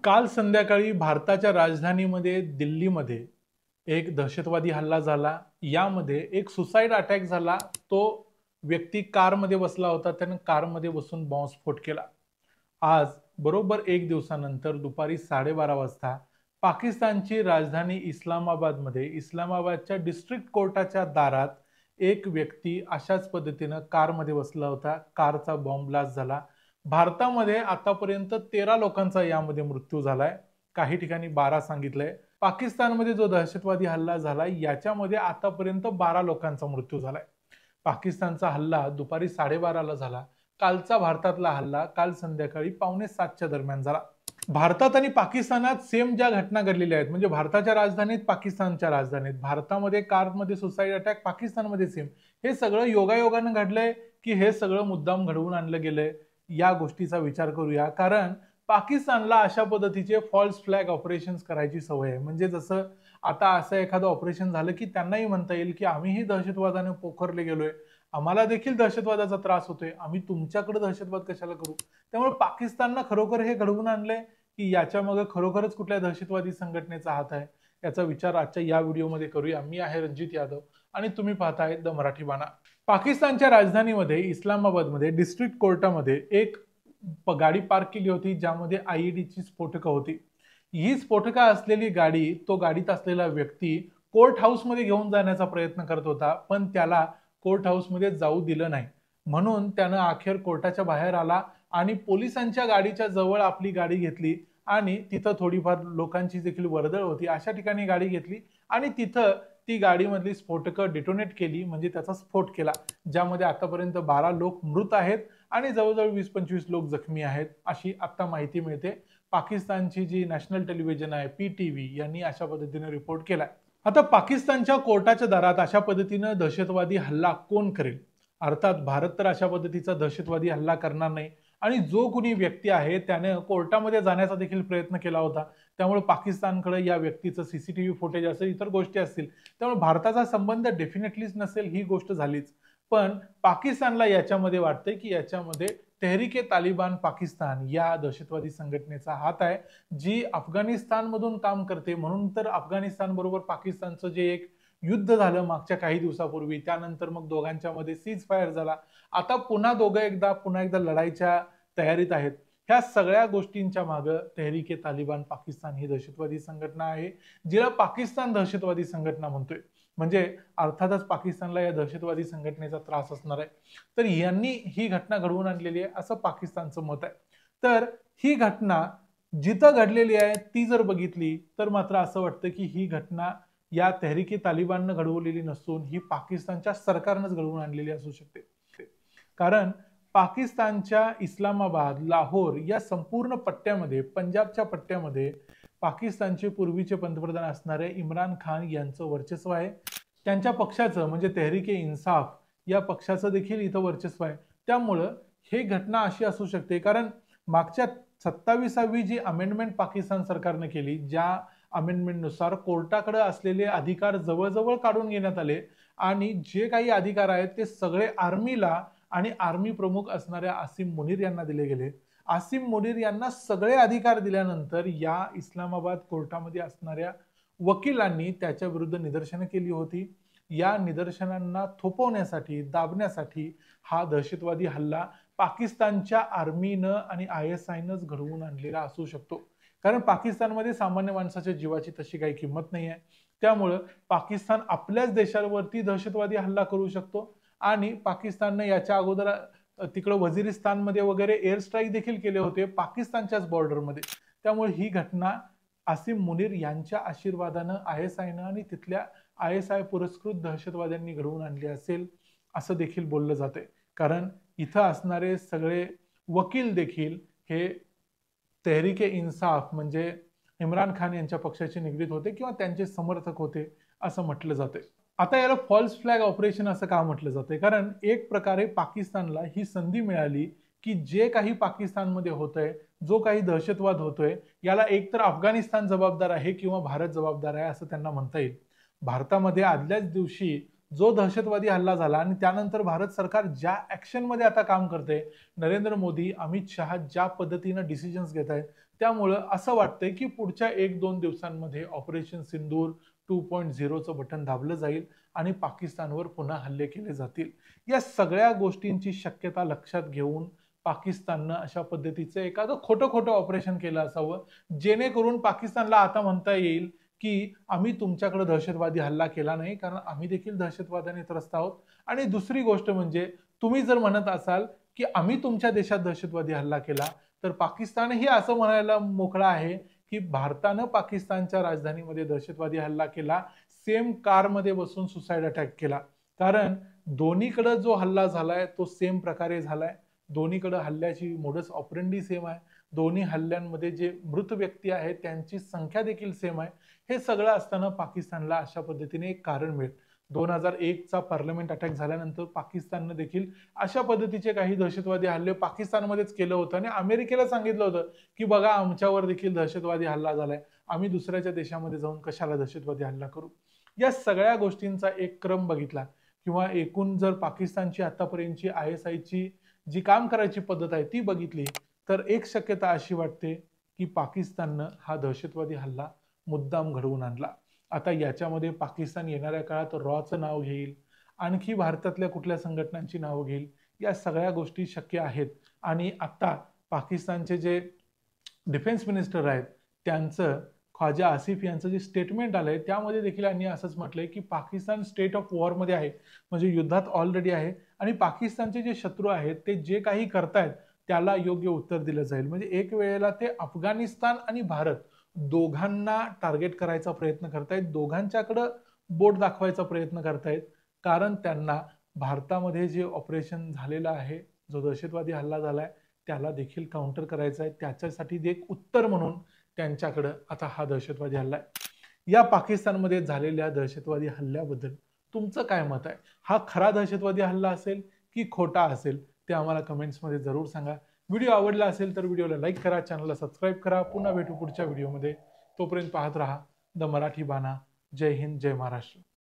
काल संध्याकाळी भारताच्या राजधानीमध्ये दिल्लीमध्ये एक दहशतवादी हल्ला झाला. यामध्ये एक सुसाईड अटॅक झाला. तो व्यक्ती कारमध्ये बसला होता, त्याने कारमध्ये बसून बॉम्बस्फोट केला. आज बरोबर एक दिवसानंतर दुपारी 12:30 वाजता पाकिस्तानची राजधानी इस्लामाबादमध्ये इस्लामाबादच्या डिस्ट्रिक्ट कोर्टाच्या दारात एक व्यक्ती अशाच पद्धतीनं कारमध्ये बसला होता. कारचा बॉम्ब ब्लास्ट झाला. भारतामध्ये आतापर्यंत 13 लोकांचा यामध्ये मृत्यू झालाय. काही ठिकाणी 12 सांगितलंय. पाकिस्तानमध्ये जो दहशतवादी हल्ला झालाय याच्यामध्ये आतापर्यंत 12 लोकांचा मृत्यू झालाय. पाकिस्तानचा हल्ला दुपारी 12:30 ला झाला. कालचा भारतातला हल्ला काल संध्याकाळी 6:45च्या दरम्यान झाला. भारतात आणि पाकिस्तानात सेम ज्या घटना घडलेल्या आहेत, म्हणजे भारताच्या राजधानीत, पाकिस्तानच्या राजधानीत, भारतामध्ये कारमध्ये सुसाईड अटॅक, पाकिस्तानमध्ये सेम, हे सगळं योगायोगानं घडलंय की हे सगळं मुद्दाम घडवून आणलं गेलंय? या गोष्टीचा विचार करूया. कारण पाकिस्तानला अशा पद्धतीचे फॉल्स फ्लॅग ऑपरेशन्स करायची सवय आहे. म्हणजे जसं आता असं एखादं ऑपरेशन झालं की त्यांनाही म्हणता येईल की आम्हीही दहशतवादाने पोखरले गेलोय, आम्हाला देखील दहशतवादाचा त्रास होतोय, आम्ही तुमच्याकडे दहशतवाद कशाला करू. त्यामुळे पाकिस्ताननं खरोखर हे घडवून आणलंय की याच्या मागे खरोखरच कुठल्या दहशतवादी संघटनेचा हात आहे? याचा विचार आजच्या या व्हिडिओमध्ये करूया. मी आहे रणजित यादव आणि तुम्ही पाहताय द मराठी बाणा. पाकिस्तानच्या राजधानीमध्ये इस्लामाबादमध्ये डिस्ट्रिक्ट कोर्टामध्ये एक गाडी पार्क केली होती, ज्यामध्ये आयईडीची स्फोटकं होती. ही स्फोटकं असलेली गाडी, तो गाडीत असलेला व्यक्ती कोर्ट हाऊसमध्ये घेऊन जाण्याचा प्रयत्न करत होता, पण त्याला कोर्ट हाऊसमध्ये जाऊ दिलं नाही. म्हणून त्यानं अखेर कोर्टाच्या बाहेर आला आणि पोलिसांच्या गाडीच्या जवळ आपली गाडी घेतली आणि तिथं थोडीफार लोकांची देखील वर्दळ होती, अशा ठिकाणी गाडी घेतली आणि तिथं ती गाडीमधली स्फोटकं डिटोनेट केली, म्हणजे त्याचा स्फोट केला, ज्यामध्ये आतापर्यंत 12 लोक मृत आहेत आणि जवळजवळ 20-25 लोक जखमी आहेत, अशी आता माहिती मिळते. पाकिस्तानची जी नॅशनल टेलिव्हिजन आहे PTV यांनी अशा पद्धतीने रिपोर्ट केलाय. आता पाकिस्तानच्या कोर्टाच्या दारात अशा पद्धतीनं दहशतवादी हल्ला कोण करेल? अर्थात भारत तर अशा पद्धतीचा दहशतवादी हल्ला करणार नाही आणि जो कुणी व्यक्ती आहे त्याने कोर्टामध्ये जाण्याचा देखील प्रयत्न केला होता. त्यामुळे पाकिस्तानकडे या व्यक्तीचं CCTV फुटेज असेल, इतर गोष्टी असतील, त्यामुळे भारताचा संबंध डेफिनेटलीच नसेल, ही गोष्ट झालीच. पण पाकिस्तानला याच्यामध्ये वाटतंय की याच्यामध्ये तेहरीके तालिबान पाकिस्तान या दहशतवादी संघटनेचा हात आहे, जी अफगाणिस्तानमधून काम करते. म्हणून तर अफगाणिस्तान बरोबर पाकिस्तानचं जे एक युद्ध झालं मागच्या काही दिवसापूर्वी, त्यानंतर मग दोघांच्या मध्ये सीज फायर झाला. आता पुन्हा एकदा लढाईच्या तयारीत आहेत. ह्या सगळ्या गोष्टींच्या मागे तेहरीके तालिबान पाकिस्तान ही दहशतवादी संघटना आहे, जिला पाकिस्तान दहशतवादी संघटना म्हणतोय. म्हणजे अर्थातच पाकिस्तानला या दहशतवादी संघटनेचा त्रास असणार आहे. तर यांनी ही घटना घडवून आणलेली आहे असं पाकिस्तानचं मत आहे. तर ही घटना जिथं घडलेली आहे ती जर बघितली तर मात्र असं वाटतं की ही घटना या तेहरीके तालिबाननं घडवलेली नसून ही पाकिस्तानच्या सरकारनंच घडवून आणलेली असू शकते. कारण पाकिस्तानच्या इस्लामाबाद, लाहोर या संपूर्ण पट्ट्यामध्ये, पंजाबच्या पट्ट्यामध्ये पाकिस्तानचे पूर्वीचे पंतप्रधान असणारे इम्रान खान यांचं वर्चस्व आहे. त्यांच्या पक्षाचं म्हणजे तेहरीके इन्साफ या पक्षाचं देखील इथं वर्चस्व आहे. त्यामुळं हे घटना अशी असू शकते, कारण मागच्या 27वी जी अमेंडमेंट पाकिस्तान सरकारने केली, ज्या अमेंडमेंटनुसार कोर्टाकडे असलेले अधिकार जवळजवळ काढून घेण्यात आले आणि जे काही अधिकार आहेत ते सगळे आर्मीला आणि आर्मी प्रमुख असणाऱ्या आसिम मुनीर यांना दिले गेले. आसिम मुनीर यांना सगळे अधिकार दिल्यानंतर या इस्लामाबाद कोर्टामध्ये असणाऱ्या वकिलांनी त्याच्या विरुद्ध निदर्शनं केली होती. या निदर्शनांना थोपवण्यासाठी, दाबण्यासाठी हा दहशतवादी हल्ला पाकिस्तानच्या आर्मीनं आणि ISIनंच घडवून आणलेला असू शकतो. कारण पाकिस्तानमध्ये सामान्य माणसाच्या जीवाची तशी काही किंमत नाही आहे. त्यामुळं पाकिस्तान आपल्याच देशावरती दहशतवादी हल्ला करू शकतो आणि पाकिस्तानने याच्या अगोदर तिकडे वजिरिस्तानमध्ये वगैरे एअर स्ट्राईक देखील केले होते पाकिस्तानच्याच बॉर्डरमध्ये. त्यामुळे ही घटना आसिम मुनीर यांच्या आशीर्वादानं ISIनं आणि तिथल्या ISI पुरस्कृत दहशतवाद्यांनी घडवून आणली असेल असं देखील बोललं जाते. कारण इथं असणारे सगळे वकील देखील हे तेहरीके इन्साफ म्हणजे इम्रान खान यांच्या पक्षाचे निगडीत होते किंवा त्यांचे समर्थक होते असं म्हटलं जाते. आता याला फॉल्स फ्लॅग ऑपरेशन असं का म्हटलं जाते? कारण एक प्रकारे पाकिस्तानला ही संधी मिळाली की जे काही पाकिस्तानमध्ये होतंय, जो काही दहशतवाद होतोय, याला एकतर अफगाणिस्तान जबाबदार आहे किंवा भारत जबाबदार आहे असं त्यांना म्हणता येईल. भारतामध्ये आदल्याच दिवशी जो दहशतवादी हल्ला झाला आणि त्यानंतर भारत सरकार ज्या ऍक्शनमध्ये आता काम करते, नरेंद्र मोदी, अमित शहा ज्या पद्धतीनं डिसिजन्स घेत आहेत, त्यामुळं असं वाटतंय की पुढच्या 1-2 दिवसांमध्ये ऑपरेशन सिंदूर 2.0चं बटन दाबलं जाईल आणि पाकिस्तानवर पुन्हा हल्ले केले जातील. या सगळ्या गोष्टींची शक्यता लक्षात घेऊन पाकिस्ताननं अशा पद्धतीचं एखादं खोटं ऑपरेशन केलं असावं, जेणेकरून पाकिस्तानला आता म्हणता येईल की आम्ही तुमच्याकडे दहशतवादी हल्ला केला नाही, कारण आम्ही देखील दहशतवादाने त्रस्त आहोत. आणि दुसरी गोष्ट म्हणजे तुम्ही जर म्हणत असाल की आम्ही तुमच्या देशात दहशतवादी हल्ला केला, तर पाकिस्तानही असं म्हणायला मोकळा आहे की भारतानं पाकिस्तानच्या राजधानीमध्ये दहशतवादी हल्ला केला, सेम कारमध्ये बसून सुसाईड अटॅक केला. कारण दोन्हीकडे जो हल्ला झालाय तो सेम प्रकारे झालाय. दोन्हीकडे हल्ल्याची मोडस ऑपरेंडी सेम आहे. दोन्ही हल्ल्यांमध्ये जे मृत व्यक्ती आहेत त्यांची संख्या देखील सेम आहे. हे सगळं असताना पाकिस्तानला अशा पद्धतीने एक कारण मिळेल. 2001चा पार्लमेंट अटॅक झाल्यानंतर पाकिस्ताननं देखील अशा पद्धतीचे काही दहशतवादी हल्ले पाकिस्तानमध्येच केलं होतं आणि अमेरिकेला सांगितलं होतं की बघा आमच्यावर देखील दहशतवादी हल्ला झालाय, आम्ही दुसऱ्याच्या देशामध्ये जाऊन कशाला दहशतवादी हल्ला करू. या सगळ्या गोष्टींचा एक क्रम बघितला किंवा एकूण जर पाकिस्तानची आतापर्यंतची ISIची जी काम करायची पद्धत आहे ती बघितली, तर एक शक्यता अशी वाटते की पाकिस्ताननं हा दहशतवादी हल्ला मुद्दाम घडवून आणला. आता याच्यामध्ये पाकिस्तान येणाऱ्या काळात रॉचं नाव घेईल, आणखी भारतातल्या कुठल्या संघटनांची नावं घेईल, या सगळ्या गोष्टी शक्य आहेत. आणि आता पाकिस्तानचे जे डिफेन्स मिनिस्टर आहेत त्यांचं ख्वाजा आसिफ यांचं जे स्टेटमेंट आलंय त्यामध्ये देखील यांनी असंच म्हटलंय की पाकिस्तान स्टेट ऑफ वॉरमध्ये आहे, म्हणजे युद्धात ऑलरेडी आहे आणि पाकिस्तानचे जे शत्रू आहेत ते जे काही करतायत त्याला योग्य उत्तर दिलं जाईल. म्हणजे एक वेळेला ते अफगाणिस्तान आणि भारत दोघांना टार्गेट करायचा प्रयत्न करतायत, दोघांच्याकडे बोट दाखवायचा प्रयत्न करतायत, कारण त्यांना भारतामध्ये जे ऑपरेशन झालेलं आहे, जो दहशतवादी हल्ला झालाय त्याला देखील काउंटर करायचा आहे. त्याच्यासाठी एक उत्तर म्हणून त्यांच्याकडे आता हा दहशतवादी हल्ला आहे. या पाकिस्तानमध्ये झालेल्या दहशतवादी हल्ल्याबद्दल तुमचं काय मत आहे? हा खरा दहशतवादी हल्ला असेल की खोटा असेल ते आम्हाला कमेंट्समध्ये जरूर सांगा. व्हिडिओ आवडला असेल तर व्हिडिओला लाईक करा, चॅनलला सबस्क्राईब करा. पुन्हा भेटू पुढच्या व्हिडिओमध्ये. तोपर्यंत पाहत रहा द मराठी बाणा. जय हिंद, जय महाराष्ट्र.